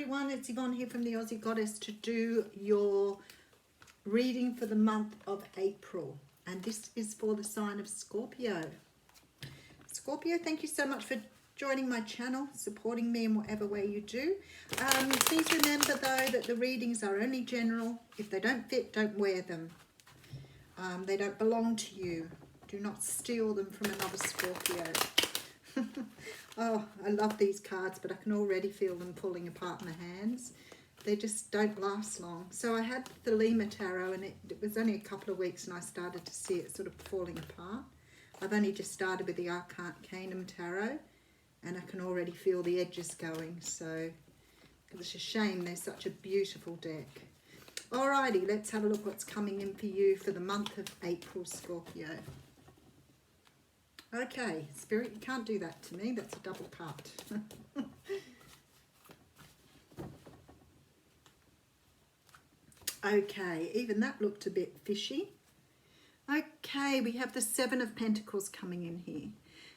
everyone, it's Yvonne here from the Aussie Goddess to do your reading for the month of April, and this is for the sign of Scorpio. Scorpio, thank you so much for joining my channel, supporting me in whatever way you do. Please remember though that the readings are only general. If they don't fit, don't wear them. They don't belong to you. Do not steal them from another Scorpio. Oh, I love these cards, but I can already feel them falling apart in my hands. They just don't last long. So I had the Lima Tarot, and it was only a couple of weeks and I started to see it sort of falling apart. I've only just started with the Arcanum Tarot, and I can already feel the edges going. So it's a shame, they're such a beautiful deck. Alrighty, let's have a look what's coming in for you for the month of April, Scorpio. Okay, Spirit, you can't do that to me. That's a double cut. Okay, even that looked a bit fishy. Okay, we have the Seven of Pentacles coming in here.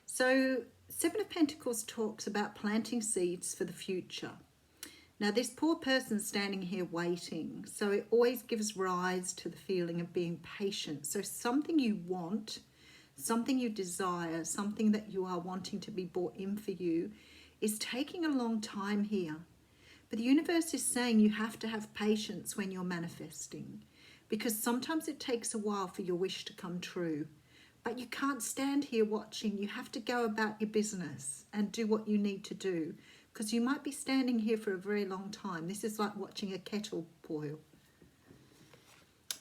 So, Seven of Pentacles talks about planting seeds for the future. Now, this poor person's standing here waiting. So, it always gives rise to the feeling of being patient. So, something you want, something you desire, something that you are wanting to be brought in for you is taking a long time here. But the universe is saying you have to have patience when you're manifesting, because sometimes it takes a while for your wish to come true. But you can't stand here watching. You have to go about your business and do what you need to do, because you might be standing here for a very long time. This is like watching a kettle boil.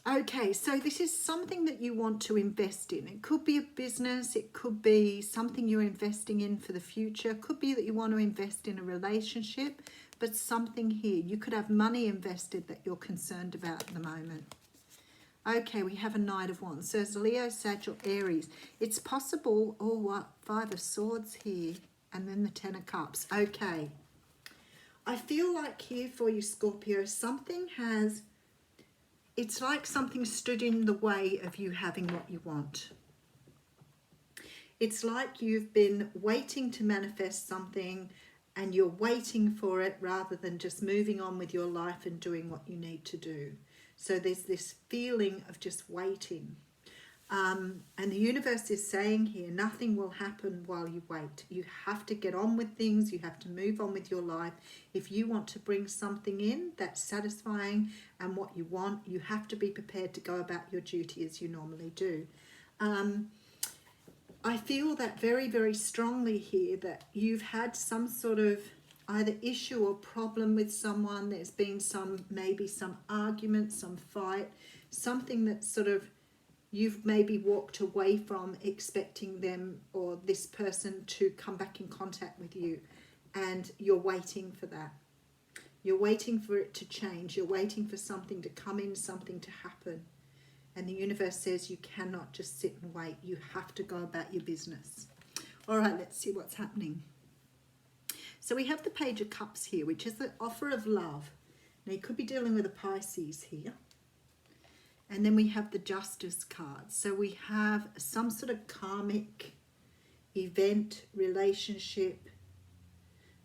Okay, so this is something that you want to invest in. It could be a business, it could be something you're investing in for the future. It could be that you want to invest in a relationship, but something here. You could have money invested that you're concerned about at the moment. Okay, we have a Knight of Wands. So it's Leo, Sag, or Aries. It's possible, oh, what? Five of Swords here, and then the Ten of Cups. Okay. I feel like here for you, Scorpio, something has... It's like something stood in the way of you having what you want. It's like you've been waiting to manifest something and you're waiting for it rather than just moving on with your life and doing what you need to do. So there's this feeling of just waiting. And the universe is saying here, nothing will happen while you wait. You have to get on with things. You have to move on with your life. If you want to bring something in that's satisfying and what you want, you have to be prepared to go about your duty as you normally do. I feel that very, very strongly here, that you've had some sort of either issue or problem with someone. There's been maybe some argument, some fight, something that's sort of you've maybe walked away from, expecting them or this person to come back in contact with you, and you're waiting for that. You're waiting for it to change. You're waiting for something to come in, something to happen. And the universe says you cannot just sit and wait. You have to go about your business. All right, let's see what's happening. So we have the Page of Cups here, which is the offer of love. Now, you could be dealing with a Pisces here. And then we have the Justice card. So we have some sort of karmic event, relationship.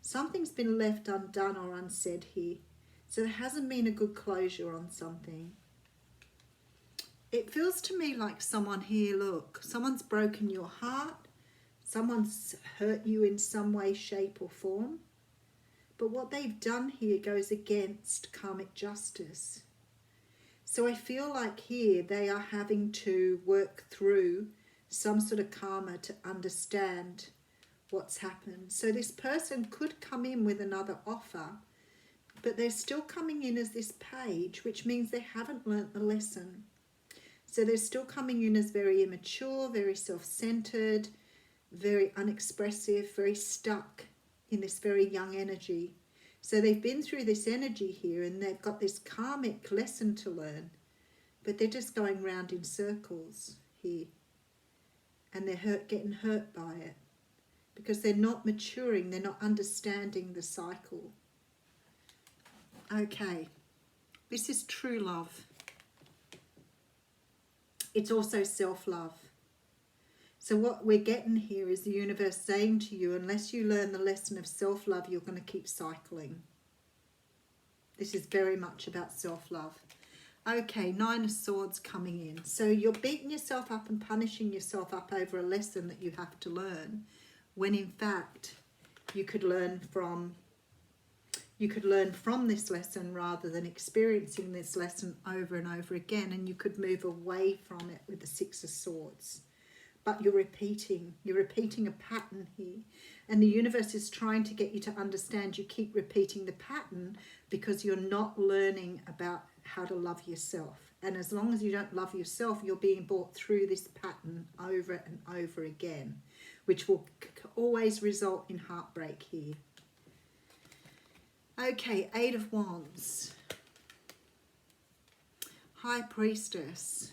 Something's been left undone or unsaid here. So there hasn't been a good closure on something. It feels to me like someone here, look, someone's broken your heart. Someone's hurt you in some way, shape or form. But what they've done here goes against karmic justice. So I feel like here they are having to work through some sort of karma to understand what's happened. So this person could come in with another offer, but they're still coming in as this page, which means they haven't learnt the lesson. So they're still coming in as very immature, very self-centered, very unexpressive, very stuck in this very young energy. So they've been through this energy here and they've got this karmic lesson to learn, but they're just going round in circles here, and they're getting hurt by it because they're not maturing, they're not understanding the cycle. Okay, this is true love. It's also self-love. So what we're getting here is the universe saying to you, unless you learn the lesson of self-love, you're going to keep cycling. This is very much about self-love. Okay, 9 of Swords coming in. So you're beating yourself up and punishing yourself up over a lesson that you have to learn, when in fact you could learn from this lesson rather than experiencing this lesson over and over again, and you could move away from it with the 6 of Swords. But you're repeating a pattern here, and the universe is trying to get you to understand you keep repeating the pattern because you're not learning about how to love yourself. And as long as you don't love yourself, you're being brought through this pattern over and over again, which will always result in heartbreak here. Okay, 8 of Wands, High Priestess,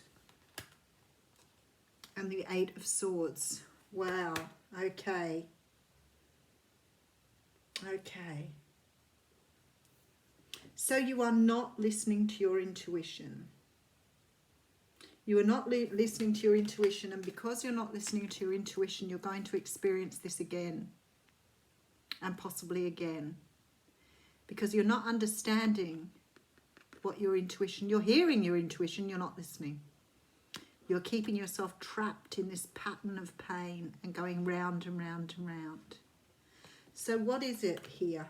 and the 8 of Swords. Wow, okay. Okay. So you are not listening to your intuition. You are not listening to your intuition, and because you're not listening to your intuition, you're going to experience this again, and possibly again. Because you're not understanding what your intuition, you're hearing your intuition, you're not listening. You're keeping yourself trapped in this pattern of pain and going round and round and round. So what is it here?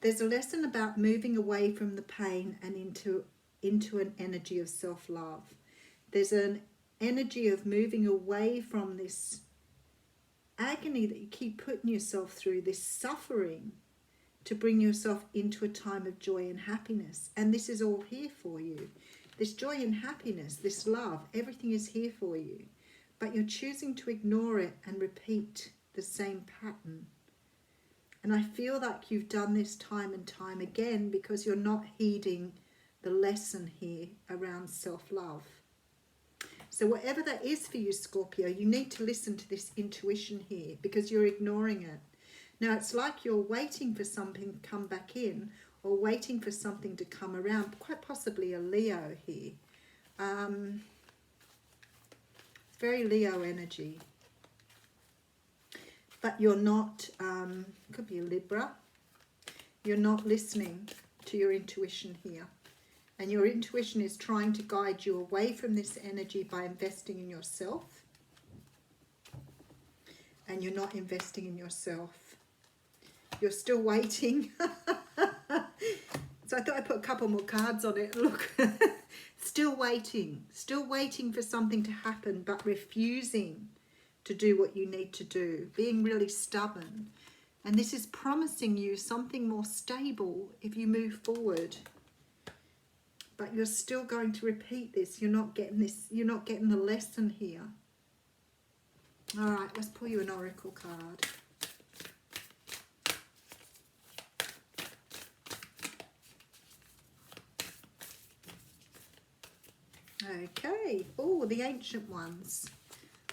There's a lesson about moving away from the pain and into an energy of self-love. There's an energy of moving away from this agony that you keep putting yourself through, this suffering, to bring yourself into a time of joy and happiness. And this is all here for you. This joy and happiness, this love, everything is here for you. But you're choosing to ignore it and repeat the same pattern. And I feel like you've done this time and time again because you're not heeding the lesson here around self-love. So whatever that is for you, Scorpio, you need to listen to this intuition here because you're ignoring it. Now, it's like you're waiting for something to come back in or waiting for something to come around, quite possibly a Leo here. It's very Leo energy. But you're not, could be a Libra, you're not listening to your intuition here. And your intuition is trying to guide you away from this energy by investing in yourself. And you're not investing in yourself. You're still waiting. So I thought I'd put a couple more cards on it. Look, still waiting for something to happen, but refusing to do what you need to do, being really stubborn. And this is promising you something more stable if you move forward. But you're still going to repeat this. You're not getting this, you're not getting the lesson here. All right, let's pull you an oracle card. Okay, oh, the Ancient Ones.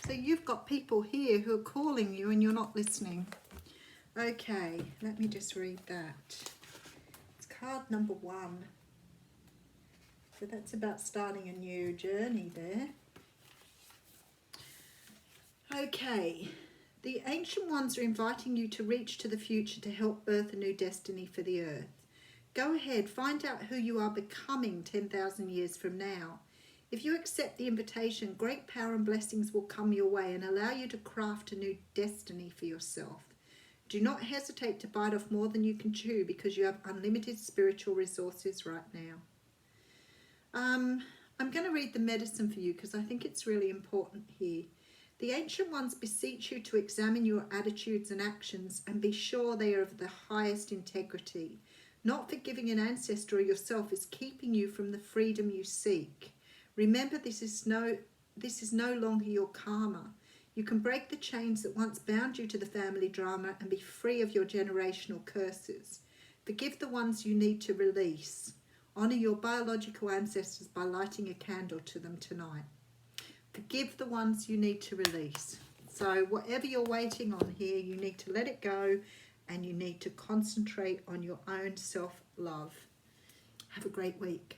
So you've got people here who are calling you and you're not listening. Okay, let me just read that. It's card number 1. So that's about starting a new journey there. Okay, the Ancient Ones are inviting you to reach to the future to help birth a new destiny for the earth. Go ahead, find out who you are becoming 10,000 years from now. If you accept the invitation, great power and blessings will come your way and allow you to craft a new destiny for yourself. Do not hesitate to bite off more than you can chew because you have unlimited spiritual resources right now. I'm going to read the medicine for you because I think it's really important here. The Ancient Ones beseech you to examine your attitudes and actions and be sure they are of the highest integrity. Not forgiving an ancestor or yourself is keeping you from the freedom you seek. Remember, this is no longer your karma. You can break the chains that once bound you to the family drama and be free of your generational curses. Forgive the ones you need to release. Honour your biological ancestors by lighting a candle to them tonight. Forgive the ones you need to release. So whatever you're waiting on here, you need to let it go and you need to concentrate on your own self-love. Have a great week.